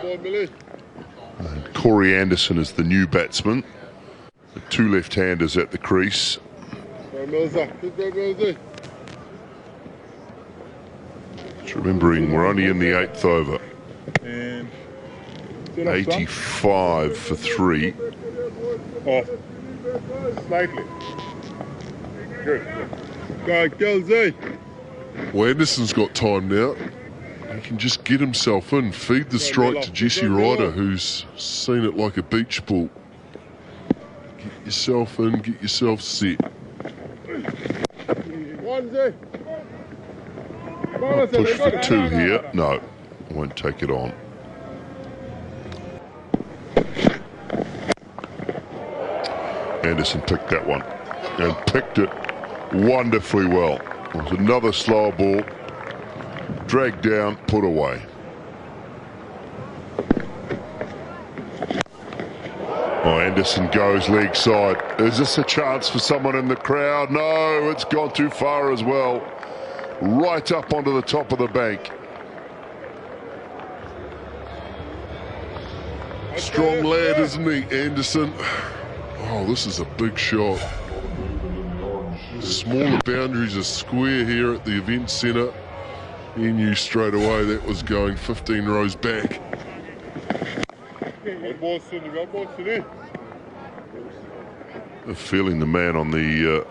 And Corey Anderson is the new batsman. The two left-handers at the crease. Just remembering we're only in the 8th over. 85 for 3. Off. Slightly. Good. Go, Kelsey. Well, Anderson's got time now. He can just get himself in, feed the strike to Jesse Ryder, who's seen it like a beach ball. Get yourself in, get yourself set. I'll push for 2 here. No, I won't take it on. Anderson picked that one and picked it wonderfully well. It was another slow ball, dragged down, put away. Oh, Anderson goes leg side. Is this a chance for someone in the crowd? No, it's gone too far as well. Right up onto the top of the bank. Strong lad, isn't he, Anderson? Oh, this is a big shot. Smaller boundaries, a square here at the event centre. He knew straight away that was going 15 rows back. Feeling the man on the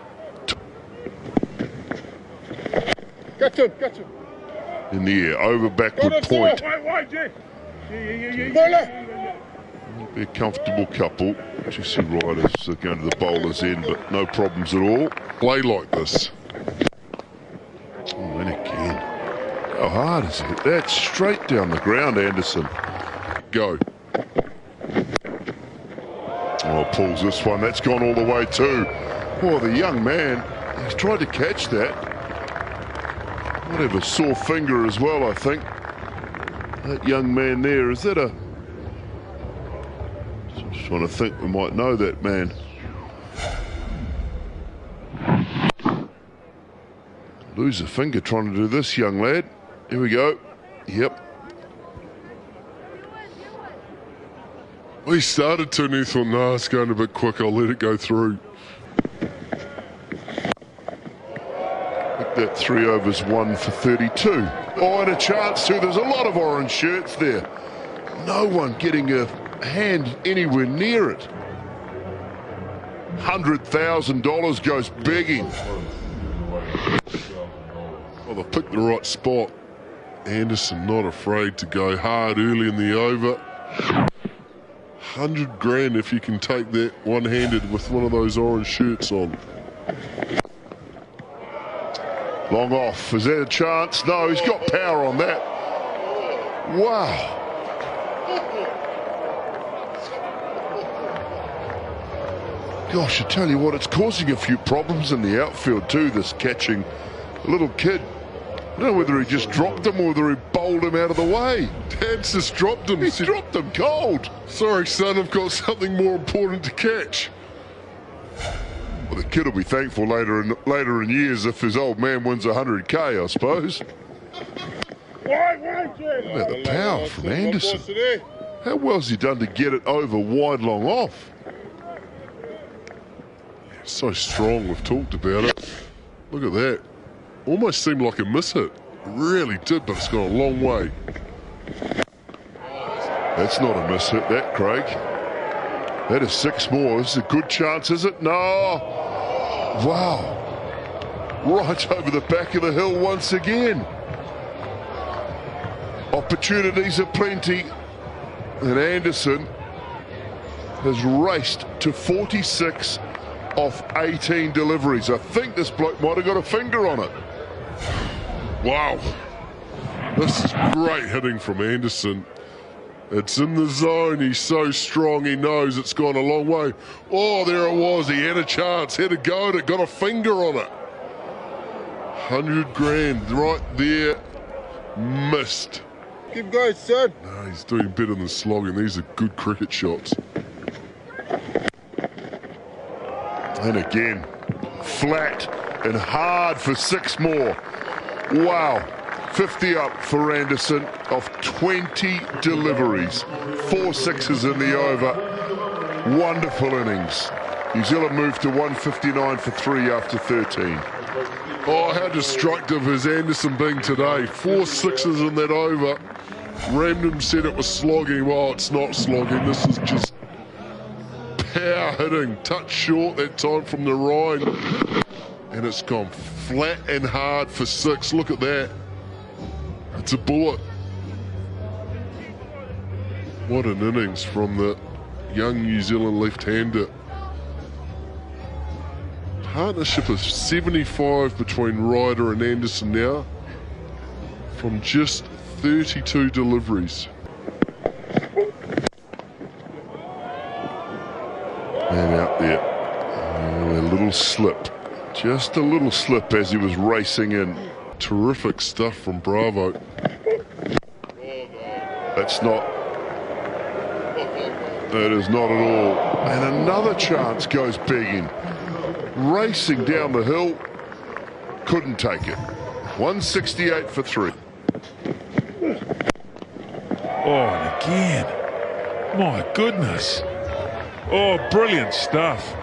in the air, over backward point. Be a comfortable couple. Jesse Ryder's going to the bowler's end, but no problems at all. Play like this. Oh, and again. How hard is it? That's straight down the ground, Anderson. Go. Oh, pulls this one. That's gone all the way too. Oh, the young man, he's tried to catch that. Might have a sore finger as well, I think. That young man there, is that a... Just trying to think, we might know that man. Lose a finger trying to do this, young lad. Here we go. Yep. We started to and he thought, no, it's going a bit quick, I'll let it go through. That 3 overs, 1 for 32. Oh, and a chance too. There's a lot of orange shirts there. No one getting a hand anywhere near it. $100,000 goes begging. Well, they've picked the right spot. Anderson not afraid to go hard early in the over. 100 grand if you can take that one-handed with one of those orange shirts on. Long off. Is that a chance? No, he's got power on that. Wow. Gosh, I tell you what, it's causing a few problems in the outfield too, this catching. A little kid. I don't know whether he just dropped him or whether he bowled him out of the way. Dad's just dropped him. He dropped him cold. Sorry, son, I've got something more important to catch. Well, the kid will be thankful later in years if his old man wins 100K, I suppose. Look at the power from Anderson. How well has he done to get it over wide long off? So strong, we've talked about it. Look at that. Almost seemed like a miss hit. It really did, but it's gone a long way. That's not a miss hit, that, Craig. That is 6 more. This is a good chance, is it? No. Wow. Right over the back of the hill once again. Opportunities are plenty. And Anderson has raced to 46 off 18 deliveries. I think this bloke might have got a finger on it. Wow. This is great hitting from Anderson. It's in the zone. He's so strong. He knows it's gone a long way. Oh, there it was. He had a chance. Had a go at it. Got a finger on it. 100 grand right there. Missed. Keep going, son. No, he's doing better than slogging. These are good cricket shots. And again, flat and hard for 6 more. Wow. 50 up for Anderson off 20 deliveries. 4 sixes in the over. Wonderful innings. New Zealand moved to 159 for 3 after 13. Oh, how destructive has Anderson been today? 4 sixes in that over. Ramdham said it was slogging. Well, it's not slogging. This is just power hitting. Touch short that time from the right. And it's gone flat and hard for 6. Look at that. It's a bullet. What an innings from the young New Zealand left-hander. Partnership of 75 between Ryder and Anderson now from just 32 deliveries. Man out there. Oh, a little slip. Just a little slip as he was racing in. Terrific stuff from Bravo. That's not. That is not at all. And another chance goes begging. Racing down the hill. Couldn't take it. 168 for 3. Oh, and again. My goodness. Oh, brilliant stuff.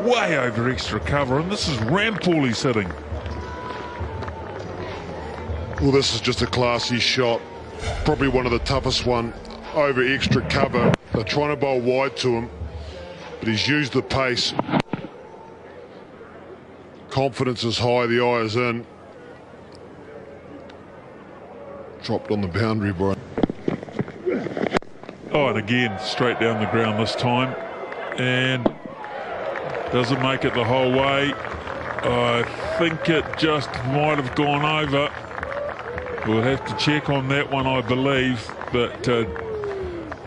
Way over extra cover, and this is Rampall he's hitting. Well, this is just a classy shot. Probably one of the toughest one over extra cover. They're trying to bowl wide to him, but he's used the pace. Confidence is high, the eye is in. Dropped on the boundary, Brian. Oh, and again, straight down the ground this time. And doesn't make it the whole way. I think it just might have gone over. We'll have to check on that one, I believe. But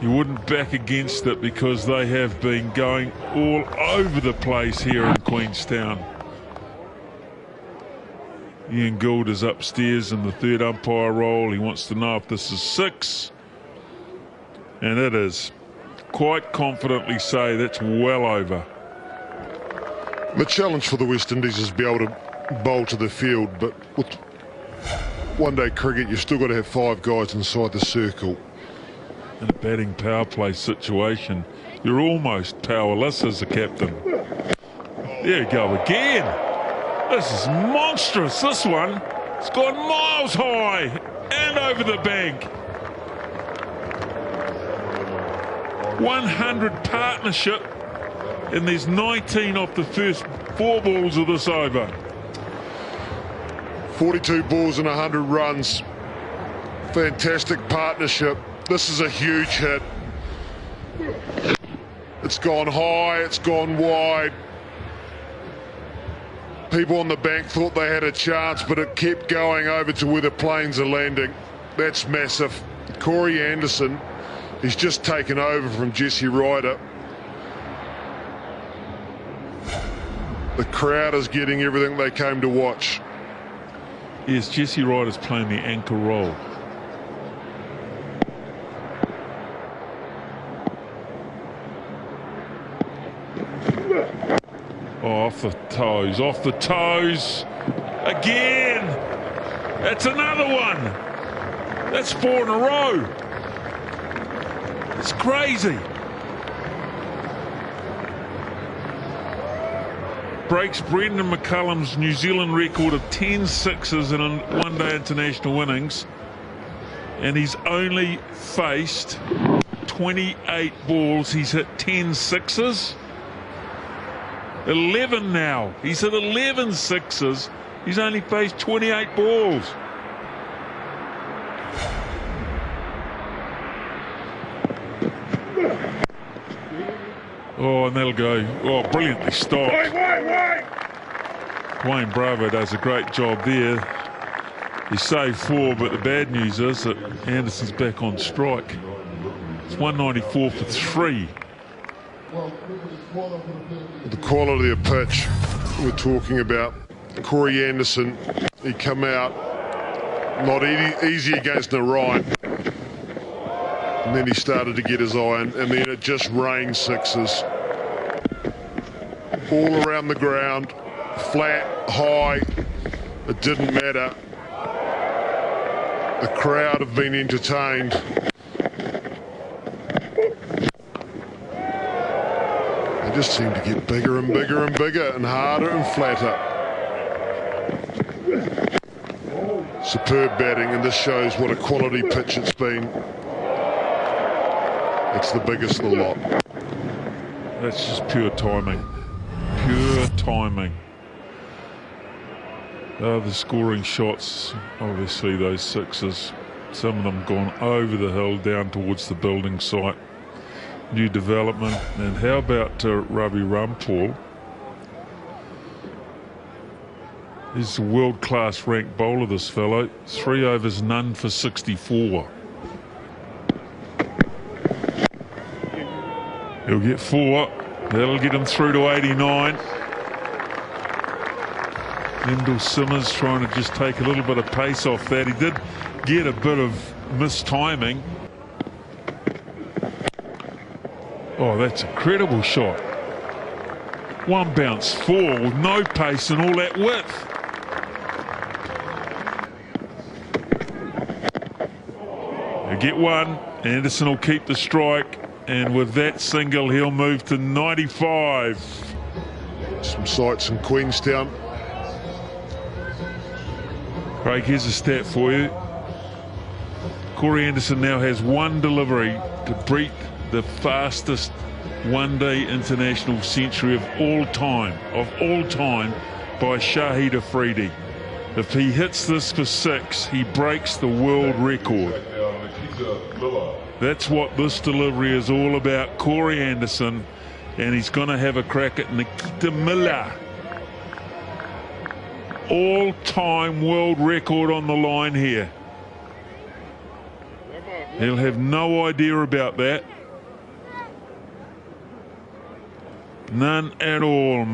you wouldn't back against it because they have been going all over the place here in Queenstown. Ian Gould is upstairs in the third umpire role. He wants to know if this is 6. And it is. Quite confidently say that's well over. The challenge for the West Indies is to be able to bowl to the field, but with one-day cricket, you've still got to have 5 guys inside the circle. In a batting power play situation, you're almost powerless as a captain. There you go again. This is monstrous, this one. It's gone miles high and over the bank. 100 partnership, and there's 19 off the first 4 balls of this over. 42 balls and 100 runs. Fantastic partnership. This is a huge hit. It's gone high, it's gone wide. People on the bank thought they had a chance, but it kept going over to where the planes are landing. That's massive. Corey Anderson, he's just taken over from Jesse Ryder. The crowd is getting everything they came to watch. Yes, Jesse Ryder's playing the anchor role. Oh, off the toes, off the toes. Again! That's another one. That's 4 in a row. It's crazy. Breaks Brendan McCullum's New Zealand record of 10 sixes in one-day international innings. And he's only faced 28 balls. He's hit 10 sixes. 11 now. He's hit 11 sixes. He's only faced 28 balls. Oh, and that'll go. Oh, brilliantly stopped. Wayne Bravo does a great job there. He saved 4, but the bad news is that Anderson's back on strike. It's 194 for 3. The quality of pitch we're talking about. Corey Anderson, he come out not easy against the right, and then he started to get his eye, and then it just rained sixes all around the ground, flat, high. It didn't matter. The crowd have been entertained. They just seem to get bigger and bigger and bigger and harder and flatter. Superb batting, and this shows what a quality pitch it's been. It's the biggest of the lot. That's just pure timing. Pure timing. The scoring shots, obviously those sixes, some of them gone over the hill down towards the building site. New development. And how about Ravi Rampal? He's a world-class ranked bowler, this fellow. 3 overs, none for 64. He'll get 4. That'll get him through to 89. Endell Simmers trying to just take a little bit of pace off that. He did get a bit of mistiming. Oh, that's a incredible shot. One bounce 4 with no pace and all that width. He'll get 1. Anderson will keep the strike. And with that single, he'll move to 95. Some sights in Queenstown. Craig, here's a stat for you. Corey Anderson now has 1 delivery to beat the fastest one-day international century of all time by Shahid Afridi. If he hits this for 6, he breaks the world record. That's what this delivery is all about. Corey Anderson, and he's going to have a crack at Nikita Miller. All-time world record on the line here. He'll have no idea about that. None at all.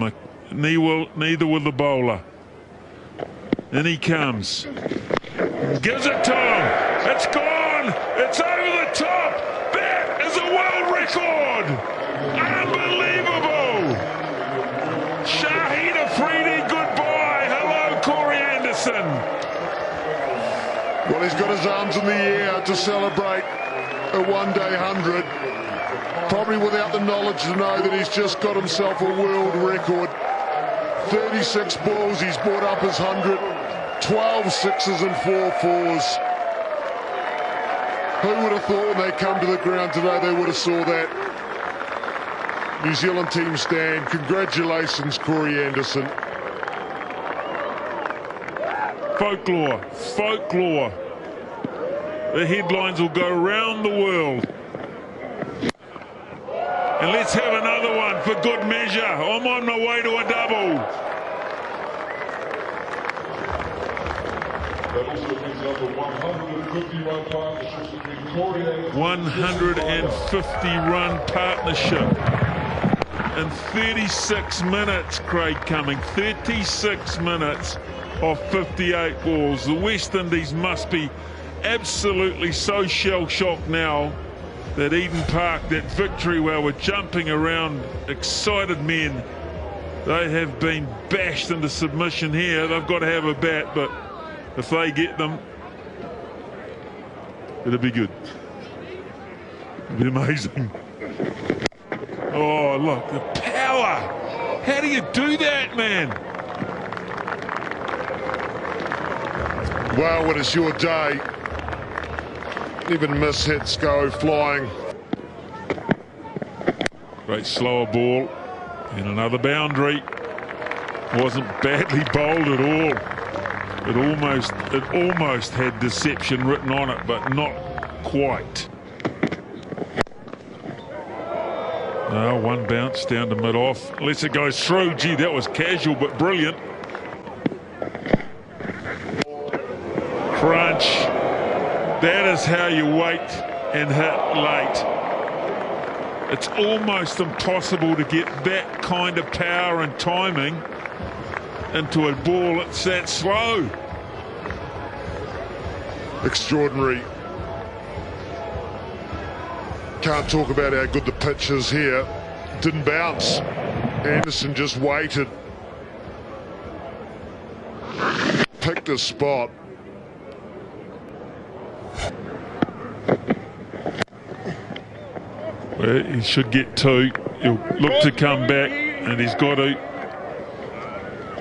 Neither will the bowler. In he comes. Gives it to him. It's gone. It's over the top. That is a world record. Unbelievable. Shahid Afridi, goodbye. Hello, Corey Anderson. Well, he's got his arms in the air to celebrate a one-day 100. Probably without the knowledge to know that he's just got himself a world record. 36 balls, he's brought up his 100. 12 sixes and 4 fours. Who would have thought when they come to the ground today they would have saw that? New Zealand team stand. Congratulations, Corey Anderson. Folklore, folklore. The headlines will go around the world. And let's have another one for good measure. I'm on my way to a double. 150-run partnership in 36 minutes, Craig Cumming. 36 minutes of 58 balls. The West Indies must be absolutely so shell-shocked now that Eden Park, that victory where we're jumping around excited men, they have been bashed into submission here. They've got to have a bat, but if they get them, it'll be good. It'll be amazing. Oh, look, the power. How do you do that, man? Well, when it's your day, even mishits go flying. Great slower ball. And another boundary. Wasn't badly bowled at all. It almost had deception written on it, but not quite. No, one bounce down to mid-off. Unless it goes through. Gee, that was casual but brilliant. Crunch. That is how you wait and hit late. It's almost impossible to get that kind of power and timing into a ball. It's that slow. Extraordinary. Can't talk about how good the pitch is here. Didn't bounce. Anderson just waited. Picked a spot. He should get 2. He'll look to come back, and he's got to.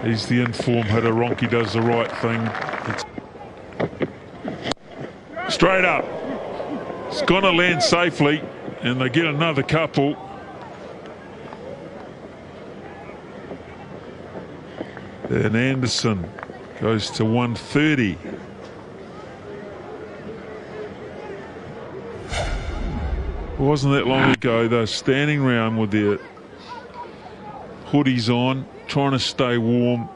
He's the informed hitter. Ronke does the right thing. Straight up. It's going to land safely, and they get another couple. And Anderson goes to 130. It wasn't that long ago they were standing around with their hoodies on, trying to stay warm,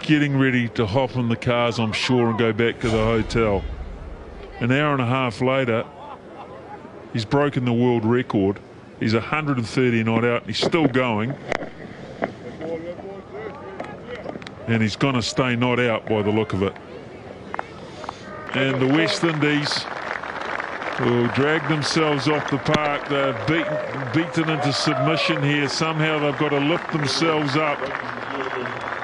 getting ready to hop in the cars, I'm sure, and go back to the hotel. An hour and a half later, he's broken the world record. He's 130 not out, and he's still going. And he's going to stay not out by the look of it. And the West Indies will drag themselves off the park. They're beaten into submission here. Somehow they've got to lift themselves up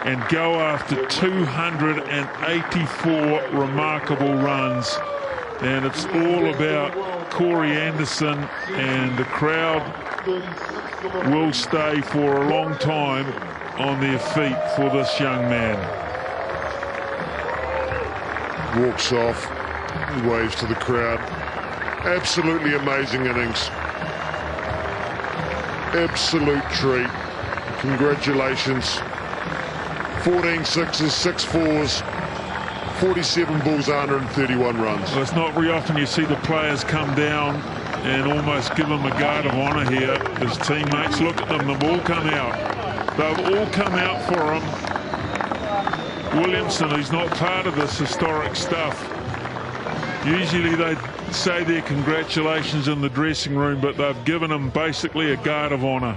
and go after 284 remarkable runs. And it's all about Corey Anderson, and the crowd will stay for a long time on their feet for this young man. Walks off, waves to the crowd. Absolutely amazing innings. Absolute treat. Congratulations. 14 sixes, 6 fours, 47 balls, 131 runs. Well, it's not very often you see the players come down and almost give him a guard of honour here. His teammates, look at them, they've all come out. They've all come out for him. Williamson, who's not part of this historic stuff. Usually they say their congratulations in the dressing room, but they've given him basically a guard of honour.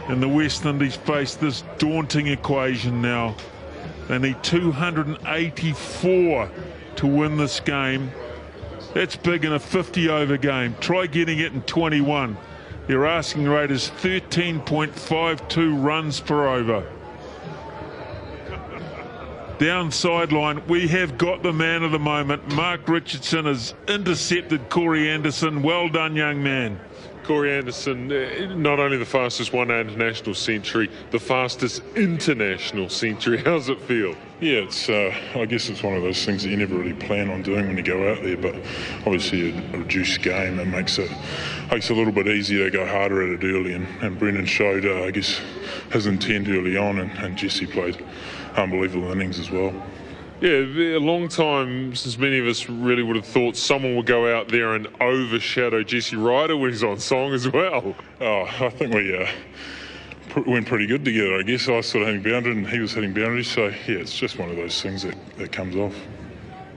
And the West Indies face this daunting equation now. They need 284 to win this game. That's big in a 50-over game. Try getting it in 21. Their asking rate is 13.52 runs per over. Down sideline, we have got the man of the moment. Mark Richardson has intercepted Corey Anderson. Well done, young man. Corey Anderson, not only the fastest one-day international century, the fastest international century. How's it feel? Yeah, it's. I guess it's one of those things that you never really plan on doing when you go out there. But obviously, a reduced game, it makes it a little bit easier to go harder at it early. And Brendan showed, I guess, his intent early on, and Jesse played unbelievable innings as well. Yeah, a long time since many of us really would have thought someone would go out there and overshadow Jesse Ryder when he's on song as well. Oh, I think we went pretty good together, I guess. I was sort of hitting boundary and he was hitting boundaries. So, yeah, it's just one of those things that comes off.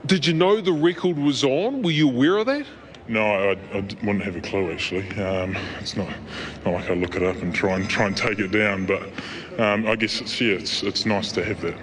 Did you know the record was on? Were you aware of that? No, I wouldn't have a clue, actually. It's not like I look it up and try and take it down. But I guess it's nice to have that.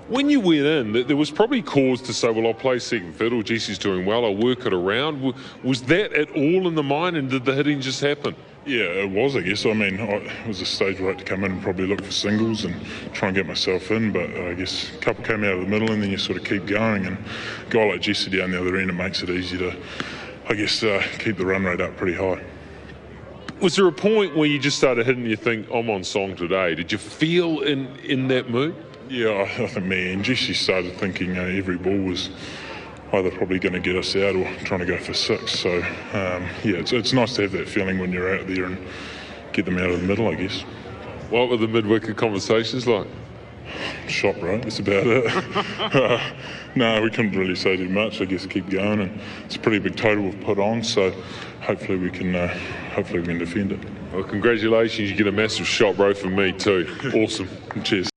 When you went in, there was probably cause to say, well, I'll play second fiddle, Jesse's doing well, I'll work it around. Was that at all in the mind, and did the hitting just happen? Yeah, it was, I guess. I mean, it was a stage where I had to come in and probably look for singles and try and get myself in, but I guess a couple came out of the middle and then you sort of keep going, and a guy like Jesse down the other end, it makes it easy to, I guess, keep the run rate up pretty high. Was there a point where you just started hitting and you think, I'm on song today? Did you feel in that mood? Yeah, I think me and Jesse started thinking every ball was either probably going to get us out or trying to go for 6. So, yeah, it's nice to have that feeling when you're out there and get them out of the middle, I guess. What were the mid-wicket conversations like? Shot, bro. That's about it. No, we couldn't really say too much. I guess keep going, and it's a pretty big total we've put on. So hopefully we can defend it. Well, congratulations. You get a massive shot, bro, from me too. Awesome. Cheers.